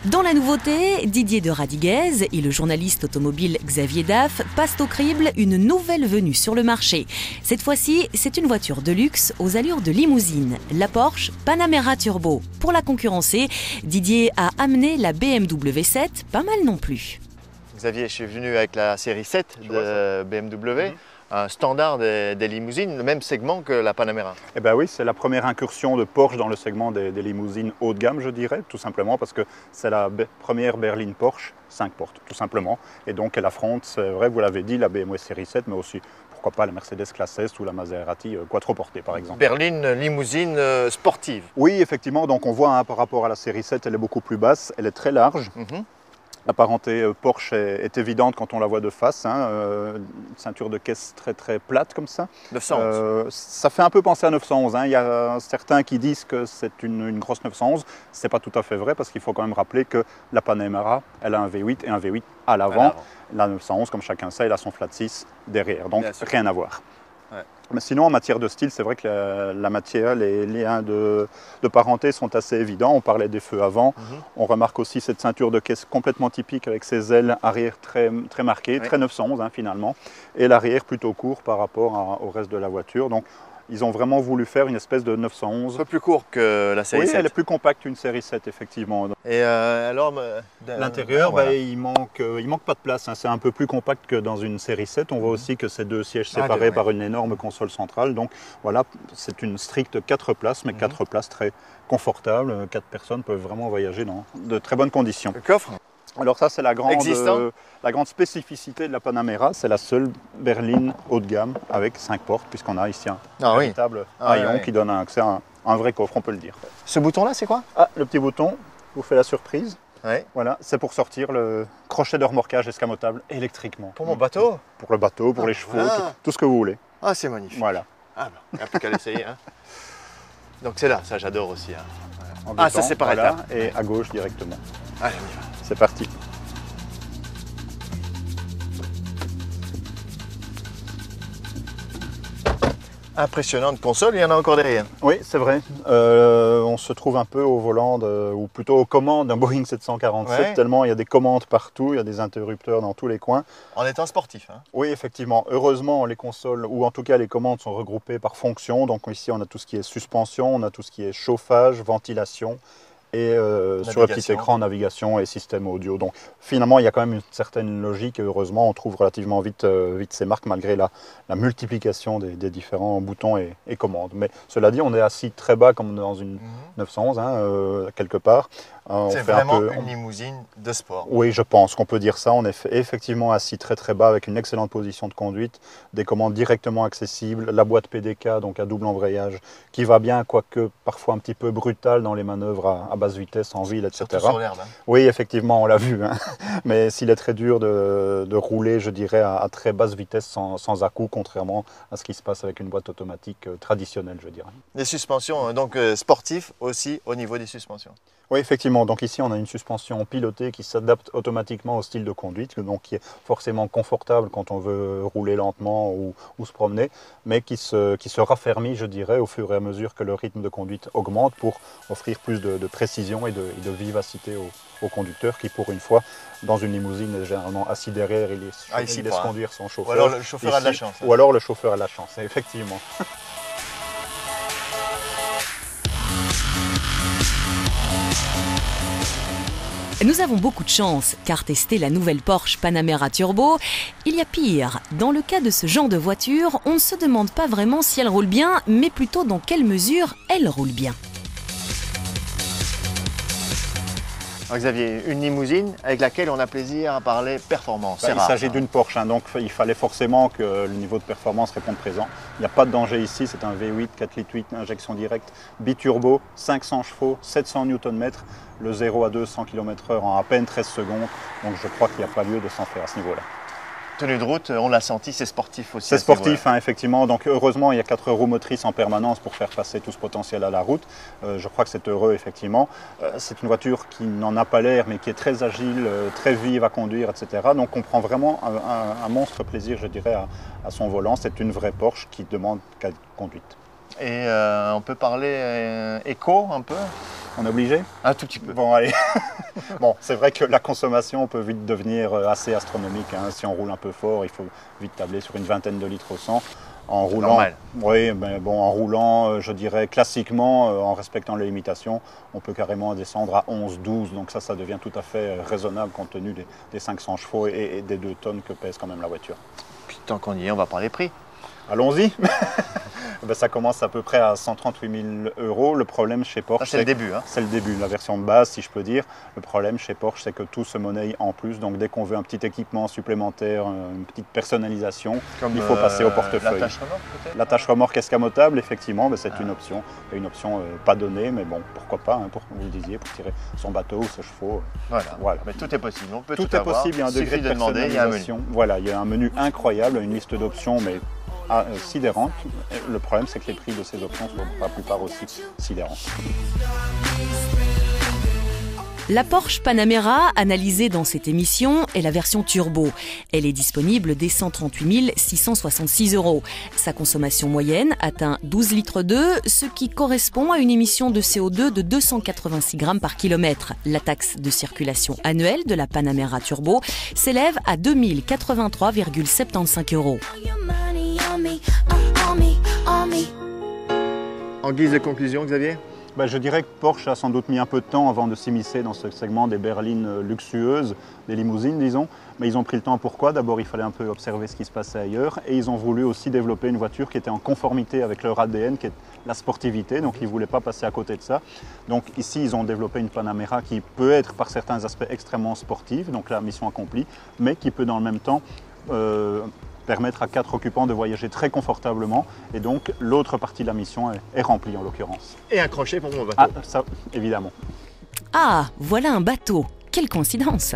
Dans la nouveauté, Didier de Radiguez et le journaliste automobile Xavier Daff passent au crible une nouvelle venue sur le marché. Cette fois-ci, c'est une voiture de luxe aux allures de limousine, la Porsche Panamera Turbo. Pour la concurrencer, Didier a amené la BMW 7, pas mal non plus. Xavier, je suis venu avec la série 7 de BMW. Un standard des limousines, le même segment que la Panamera. Eh bien oui, c'est la première incursion de Porsche dans le segment des limousines haut de gamme, je dirais, tout simplement parce que c'est la première berline Porsche 5 portes, tout simplement. Et donc elle affronte, c'est vrai, vous l'avez dit, la BMW série 7, mais aussi, pourquoi pas, la Mercedes classe S ou la Maserati quattroportée, par exemple. Berline limousine sportive. Oui, effectivement, donc on voit par rapport à la série 7, elle est beaucoup plus basse, elle est très large. La parenté Porsche est évidente quand on la voit de face, une ceinture de caisse très très plate comme ça. 911. Ça fait un peu penser à 911. Il y a certains qui disent que c'est une grosse 911. Ce n'est pas tout à fait vrai parce qu'il faut quand même rappeler que la Panamera, elle a un V8 et un V8 à l'avant. La 911, comme chacun sait, elle a son flat 6 derrière, donc rien à voir. Ouais. Mais sinon, en matière de style, c'est vrai que la matière, les liens de parenté sont assez évidents. On parlait des feux avant. On remarque aussi cette ceinture de caisse complètement typique avec ses ailes arrière très marquées, très 911 finalement, et l'arrière plutôt court par rapport au reste de la voiture. Donc, ils ont vraiment voulu faire une espèce de 911. Un peu plus court que la série 7. Oui, elle est plus compacte qu'une série 7, effectivement. Et alors, l'intérieur, il manque pas de place. C'est un peu plus compact que dans une série 7. On voit aussi que c'est deux sièges séparés par une énorme console centrale. Donc voilà, c'est une stricte 4 places, mais 4 places très confortables. 4 personnes peuvent vraiment voyager dans de très bonnes conditions. Le coffre ? Alors ça, c'est la grande spécificité de la Panamera. C'est la seule berline haut de gamme avec 5 portes, puisqu'on a ici un véritable haillon qui donne accès à un vrai coffre, on peut le dire. Ce bouton-là, c'est quoi? Le petit bouton vous fait la surprise. Voilà, c'est pour sortir le crochet de remorquage escamotable électriquement. Pour mon bateau? Pour le bateau, pour les chevaux, tout ce que vous voulez. Ah, c'est magnifique. Voilà. Il n'y a plus qu'à l'essayer. Donc c'est là, ça j'adore aussi. Ça c'est par étapes. Et à gauche directement. Allez, on y va. C'est parti. Impressionnante console, il y en a encore derrière. Oui, c'est vrai. On se trouve un peu au volant, ou plutôt aux commandes d'un Boeing 747, tellement il y a des commandes partout, il y a des interrupteurs dans tous les coins. En étant sportif. Oui, effectivement. Heureusement, les consoles, ou en tout cas les commandes, sont regroupées par fonction. Donc ici, on a tout ce qui est suspension, on a tout ce qui est chauffage, ventilation. Et sur le petit écran, navigation et système audio. Donc finalement, il y a quand même une certaine logique et heureusement, on trouve relativement vite ces marques malgré la multiplication des différents boutons et commandes. Mais cela dit, on est assis très bas comme dans une 911, quelque part. C'est vraiment une limousine de sport. Oui, je pense qu'on peut dire ça. On est effectivement assis très très bas avec une excellente position de conduite, des commandes directement accessibles, la boîte PDK, donc à double embrayage, qui va bien, quoique parfois un petit peu brutale dans les manœuvres à basse vitesse en ville, etc. Surtout sur l'herbe. Oui, effectivement, on l'a vu. Mais s'il est très dur de rouler, je dirais, à très basse vitesse sans à-coups, contrairement à ce qui se passe avec une boîte automatique traditionnelle, je dirais. Les suspensions, donc sportifs aussi au niveau des suspensions. Oui, effectivement. Donc ici, on a une suspension pilotée qui s'adapte automatiquement au style de conduite, donc qui est forcément confortable quand on veut rouler lentement ou se promener, mais qui se raffermit, je dirais, au fur et à mesure que le rythme de conduite augmente pour offrir plus de précision et de vivacité au conducteur qui, pour une fois, dans une limousine, est généralement assis derrière et il laisse conduire son chauffeur. Ou alors le chauffeur a de la chance. Ou alors le chauffeur a de la chance, effectivement. Nous avons beaucoup de chance, car tester la nouvelle Porsche Panamera Turbo, il y a pire. Dans le cas de ce genre de voiture, on ne se demande pas vraiment si elle roule bien, mais plutôt dans quelle mesure elle roule bien. Alors Xavier, une limousine avec laquelle on a plaisir à parler performance. Il s'agit d'une Porsche, donc il fallait forcément que le niveau de performance réponde présent. Il n'y a pas de danger ici, c'est un V8, 4 litres 8, injection directe, biturbo, 500 chevaux, 700 Nm, le 0 à 200 km/h en à peine 13 secondes. Donc je crois qu'il n'y a pas lieu de s'en faire à ce niveau-là. Tenue de route, on l'a senti, c'est sportif aussi. C'est sportif, hein, effectivement. Donc heureusement, il y a 4 roues motrices en permanence pour faire passer tout ce potentiel à la route. Je crois que c'est heureux, effectivement. C'est une voiture qui n'en a pas l'air, mais qui est très agile, très vive à conduire, etc. Donc on prend vraiment un monstre plaisir, je dirais, à son volant. C'est une vraie Porsche qui demande qu'à être conduite. Et on peut parler éco un peu? On est obligé? Un tout petit peu. Bon, allez. Bon, c'est vrai que la consommation peut vite devenir assez astronomique, hein. Si on roule un peu fort, il faut vite tabler sur une vingtaine de litres au 100. En roulant, normal. Oui, mais bon, en roulant, je dirais classiquement, en respectant les limitations, on peut carrément descendre à 11-12. Donc ça devient tout à fait raisonnable compte tenu des 500 chevaux et des 2 tonnes que pèse quand même la voiture. Puis tant qu'on y est, on va parler prix. Allons-y. Ben, ça commence à peu près à 138 000 €. Le problème chez Porsche, c'est le début. Hein. C'est le début, la version de base, si je peux dire. Le problème chez Porsche, c'est que tout se monnaie en plus. Donc dès qu'on veut un petit équipement supplémentaire, une petite personnalisation, il faut passer au portefeuille. L'attache-remorque peut-être? L'attache-remorque escamotable, effectivement, ben, c'est une option. Une option pas donnée, mais bon, pourquoi pas, hein, pour, vous le disiez, pour tirer son bateau ou ses chevaux. Voilà. Mais tout est possible. On peut tout est possible, il y a un degré de demander, il y a un menu. Voilà, il y a un menu incroyable, une liste d'options, mais sidérante. Le problème, c'est que les prix de ces options sont pour la plupart aussi sidérants. La Porsche Panamera, analysée dans cette émission, est la version turbo. Elle est disponible dès 138 666 €. Sa consommation moyenne atteint 12 litres d'eau, ce qui correspond à une émission de CO2 de 286 grammes par kilomètre. La taxe de circulation annuelle de la Panamera Turbo s'élève à 2 083,75 €. En guise de conclusion, Xavier? Ben, je dirais que Porsche a sans doute mis un peu de temps avant de s'immiscer dans ce segment des berlines luxueuses, des limousines disons. Mais ils ont pris le temps, pourquoi? D'abord il fallait un peu observer ce qui se passait ailleurs et ils ont voulu aussi développer une voiture qui était en conformité avec leur ADN, qui est la sportivité, donc ils ne voulaient pas passer à côté de ça. Donc ici ils ont développé une Panamera qui peut être par certains aspects extrêmement sportive, donc la mission accomplie, mais qui peut dans le même temps permettre à 4 occupants de voyager très confortablement et donc l'autre partie de la mission est remplie en l'occurrence. Et un crochet pour mon bateau. Ah, ça, évidemment. Ah, voilà un bateau. Quelle coïncidence!